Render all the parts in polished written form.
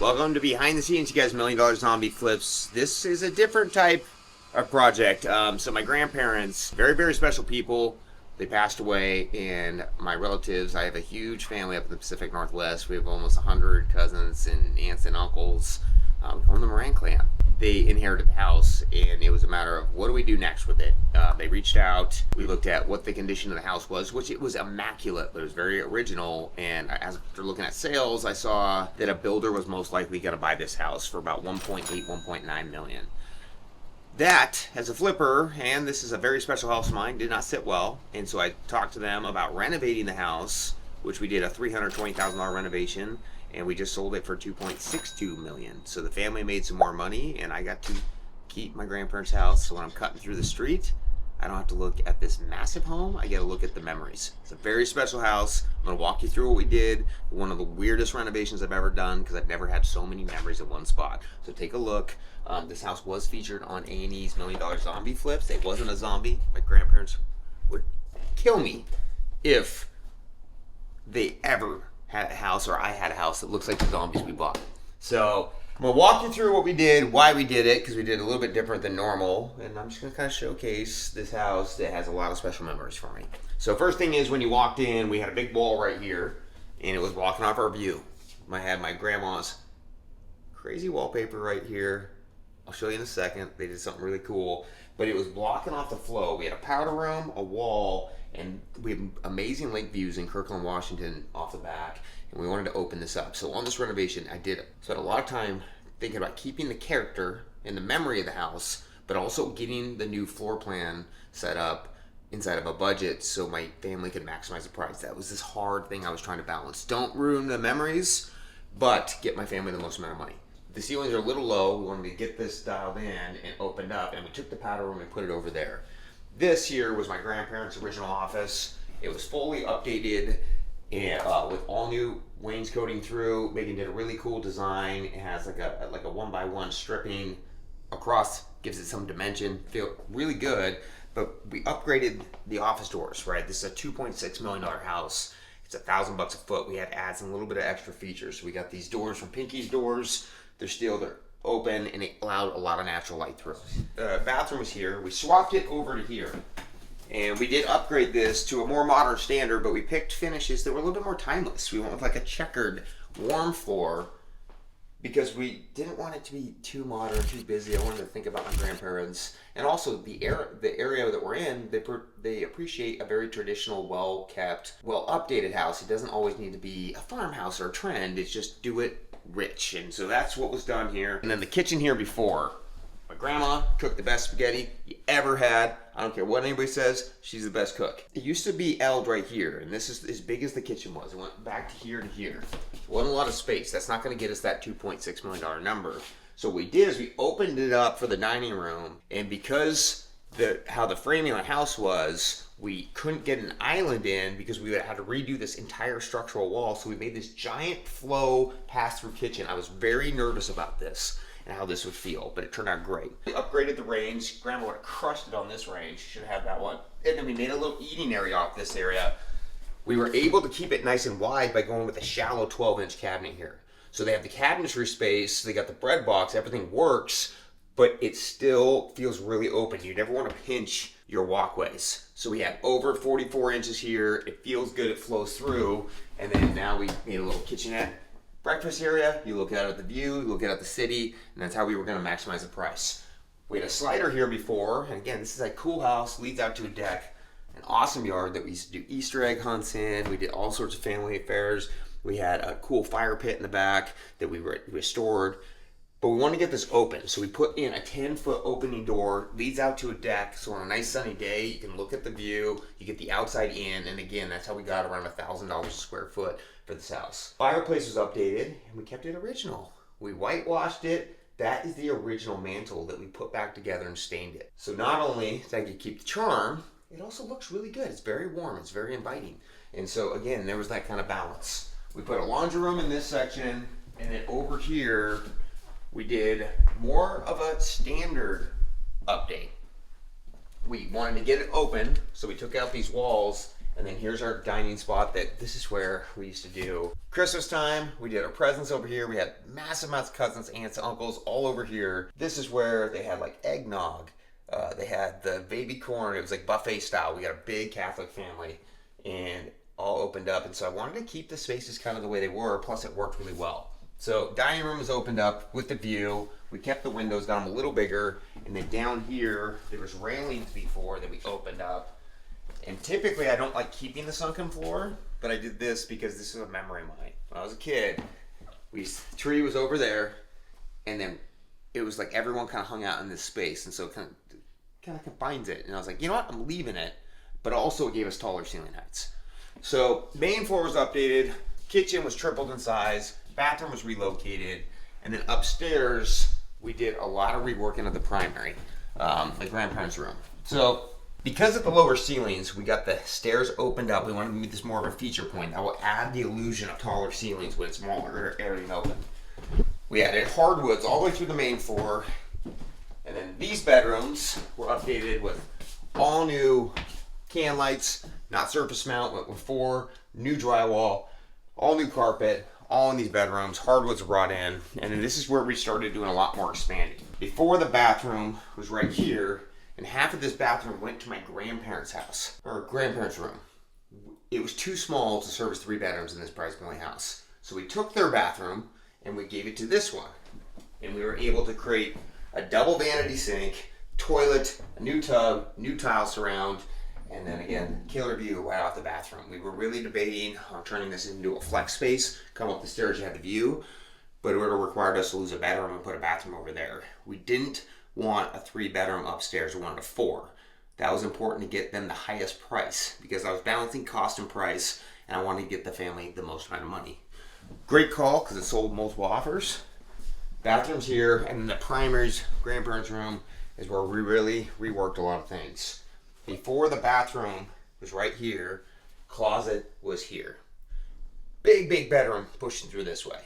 Welcome to Behind the Scenes, you guys, $1 Million Zombie Flips. This is a different type of project. So my grandparents, very, very special people, they passed away, and my relatives, I have a huge family up in the Pacific Northwest. We have almost 100 cousins and aunts and uncles. We call them the Moran clan. They inherited the house, and it was a matter of what do we do next with it. They reached out. We looked at what the condition of the house was, which it was immaculate, but it was very original. And after looking at sales, I saw that a builder was most likely going to buy this house for about 1.8, 1.9 million. That, as a flipper, and this is a very special house of mine, did not sit well. And so I talked to them about renovating the house, which we did a $320,000 renovation. And we just sold it for 2.62 million. So the family made some more money, and I got to keep my grandparents' house. So when I'm cutting through the street, I don't have to look at this massive home. I get to look at the memories. It's a very special house. I'm gonna walk you through what we did. One of the weirdest renovations I've ever done because I've never had so many memories in one spot. So take a look. This house was featured on A&E's $1 Million Zombie Flips. It wasn't a zombie. My grandparents would kill me if they ever had a house, or I had a house that looks like the zombies we bought. So I'm gonna walk you through what we did, why we did it, because we did it a little bit different than normal, and I'm just gonna kind of showcase this house that has a lot of special memories for me. So first thing is, when you walked in, we had a big wall right here, and it was blocking off our view. I had my grandma's crazy wallpaper right here. I'll show you in a second. They did something really cool, but it was blocking off the flow. We had a powder room, a wall, and we have amazing lake views in Kirkland, Washington off the back, and we wanted to open this up. So on this renovation, I did spend a lot of time thinking about keeping the character and the memory of the house, but also getting the new floor plan set up inside of a budget so my family could maximize the price. That was this hard thing I was trying to balance. Don't ruin the memories, but get my family the most amount of money. The ceilings are a little low. We wanted to get this dialed in and opened up, and we took the powder room and put it over there. This here was my grandparents' original office. It was fully updated and with all new wainscoting through. Megan did a really cool design. It has like a 1x1 stripping across, gives it some dimension. Feel really good. But we upgraded the office doors, right? This is a $2.6 million house. It's $1,000 a foot. We had to add some little bit of extra features. So we got these doors from Pinky's Doors. They're open, and it allowed a lot of natural light through. The bathroom is here. We swapped it over to here, and we did upgrade this to a more modern standard, but we picked finishes that were a little bit more timeless. We went with like a checkered warm floor because we didn't want it to be too modern, too busy. I wanted to think about my grandparents, and also the area that we're in. They appreciate a very traditional, well-kept, well-updated house. It doesn't always need to be a farmhouse or a trend. It's just do it rich, and so that's what was done here. And then the kitchen here before, my grandma cooked the best spaghetti you ever had. I don't care what anybody says, she's the best cook. It used to be L'd right here, and this is as big as the kitchen was. It went back to here to here. There wasn't a lot of space. That's not going to get us that $2.6 million number. So what we did is we opened it up for the dining room, and because how the framing of the house was, we couldn't get an island in because we would have to redo this entire structural wall. So we made this giant flow pass-through kitchen. I was very nervous about this and how this would feel, but it turned out great. We upgraded the range. Grandma would have crushed it on this range. She should have had that one. And then we made a little eating area off this area. We were able to keep it nice and wide by going with a shallow 12-inch cabinet here. So they have the cabinetry space, they got the bread box, everything works, but it still feels really open. You never want to pinch your walkways. So we have over 44 inches here. It feels good, it flows through. And then now we made a little kitchenette breakfast area. You look out at the view, you look out at the city, and that's how we were gonna maximize the price. We had a slider here before, and again, this is a cool house, leads out to a deck, an awesome yard that we used to do Easter egg hunts in. We did all sorts of family affairs. We had a cool fire pit in the back that we restored. But we want to get this open, so we put in a 10-foot opening door, leads out to a deck, so on a nice sunny day, you can look at the view, you get the outside in, and again, that's how we got around $1,000 a square foot for this house. Fireplace was updated, and we kept it original. We whitewashed it. That is the original mantle that we put back together and stained it. So not only did I keep the charm, it also looks really good. It's very warm, it's very inviting. And so again, there was that kind of balance. We put a laundry room in this section, and then over here, we did more of a standard update. We wanted to get it open, so we took out these walls And then here's our dining spot this is where we used to do Christmas time. We did our presents over here. We had massive amounts of cousins, aunts, uncles all over here. This is where they had like eggnog. They had the baby corn. It was like buffet style. We got a big Catholic family and all opened up. And so I wanted to keep the spaces kind of the way they were. Plus it worked really well. So dining room was opened up with the view. We kept the windows down a little bigger. And then down here, there was railings before that we opened up. And typically I don't like keeping the sunken floor, but I did this because this is a memory of mine. When I was a kid, the tree was over there, and then it was like everyone kind of hung out in this space, and so it kind of combines it. And I was like, you know what, I'm leaving it, but also it gave us taller ceiling heights. So main floor was updated, kitchen was tripled in size, bathroom was relocated, and then upstairs we did a lot of reworking of the primary, my grandparents' room. So because of the lower ceilings, we got the stairs opened up. We wanted to make this more of a feature point. I will add the illusion of taller ceilings when it's smaller area and open. We added hardwoods all the way through the main floor. And then these bedrooms were updated with all new can lights, not surface mount, but with 4 new drywall, all new carpet, all in these bedrooms. Hardwoods were brought in. And then this is where we started doing a lot more expanding. Before, the bathroom was right here. And half of this bathroom went to my grandparents' house, or grandparents' room. It was too small to service 3 bedrooms in this price point house. So we took their bathroom and we gave it to this one. And we were able to create a double vanity sink, toilet, a new tub, new tile surround, and then again, killer view right off the bathroom. We were really debating on turning this into a flex space. Come up the stairs, you had the view, but it would have required us to lose a bedroom and put a bathroom over there. We didn't want a 3-bedroom upstairs. We wanted a 4. That was important to get them the highest price because I was balancing cost and price, and I wanted to get the family the most amount of money. Great call because it sold multiple offers. Bathrooms here, and then the primary's grandparents' room is where we really reworked a lot of things. Before, the bathroom was right here, closet was here. Big bedroom pushing through this way.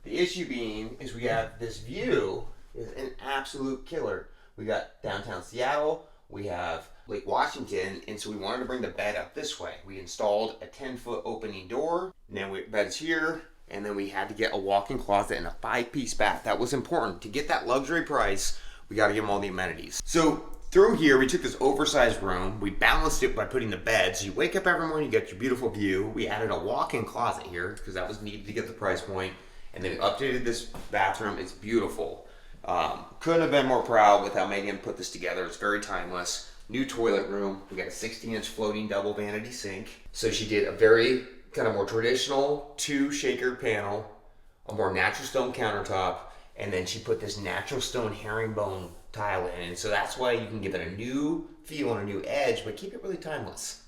The issue being is we have this view is an absolute killer. We got downtown Seattle, we have Lake Washington, and so we wanted to bring the bed up this way. We installed a 10-foot opening door, and then bed's here, and then we had to get a walk-in closet and a 5-piece bath. That was important. To get that luxury price, we got to give them all the amenities. So through here, we took this oversized room, we balanced it by putting the bed, so you wake up every morning, you get your beautiful view. We added a walk-in closet here, because that was needed to get the price point, and then we updated this bathroom. It's beautiful. Couldn't have been more proud with how Megan put this together. It's very timeless. New toilet room. We got a 16-inch floating double vanity sink. So she did a very kind of more traditional 2-shaker panel, a more natural stone countertop, and then she put this natural stone herringbone tile in. And so that's why you can give it a new feel and a new edge, but keep it really timeless.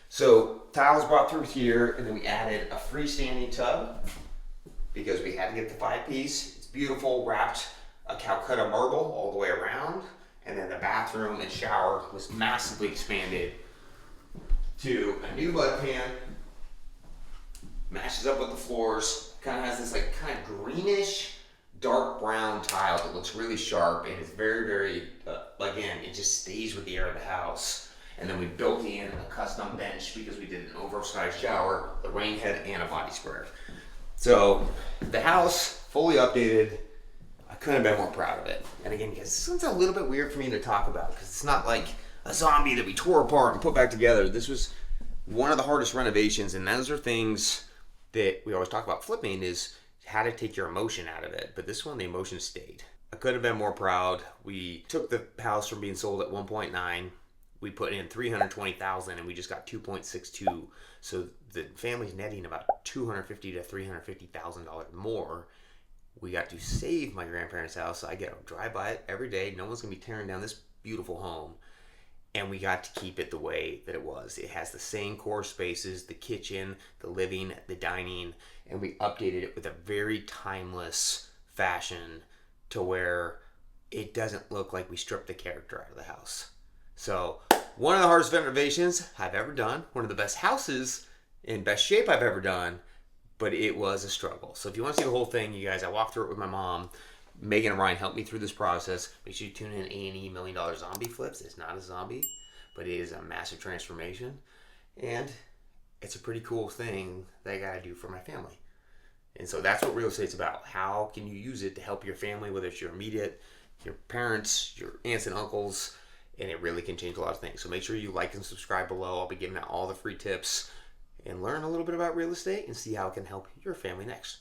So tiles brought through here, and then we added a freestanding tub because we had to get the 5-piece. It's beautiful, wrapped a Calcutta marble all the way around, and then the bathroom and shower was massively expanded to a new mud pan, matches up with the floors, kind of has this like kind of greenish dark brown tile that looks really sharp, and it's very again, it just stays with the air of the house. And then we built in a custom bench because we did an oversized shower, the rain head, and a body sprayer. So the house fully updated. I couldn't have been more proud of it. And again, guys, this one's a little bit weird for me to talk about because it's not like a zombie that we tore apart and put back together. This was one of the hardest renovations, and those are things that we always talk about flipping is how to take your emotion out of it. But this one, the emotion stayed. I couldn't have been more proud. We took the house from being sold at 1.9. We put in $320,000 and we just got 2.62. So the family's netting about $250,000 to $350,000 more. We got to save my grandparents' house. I get to drive by it every day. No one's going to be tearing down this beautiful home. And we got to keep it the way that it was. It has the same core spaces, the kitchen, the living, the dining, and we updated it with a very timeless fashion to where it doesn't look like we stripped the character out of the house. So one of the hardest renovations I've ever done, one of the best houses in best shape I've ever done, but it was a struggle. So if you want to see the whole thing, you guys, I walked through it with my mom. Megan and Ryan helped me through this process. Make sure you tune in A&E $1 Million Zombie Flips. It's not a zombie, but it is a massive transformation. And it's a pretty cool thing that I gotta do for my family. And so that's what real estate's about. How can you use it to help your family, whether it's your immediate, your parents, your aunts and uncles, and it really can change a lot of things. So make sure you like and subscribe below. I'll be giving out all the free tips and learn a little bit about real estate and see how it can help your family next.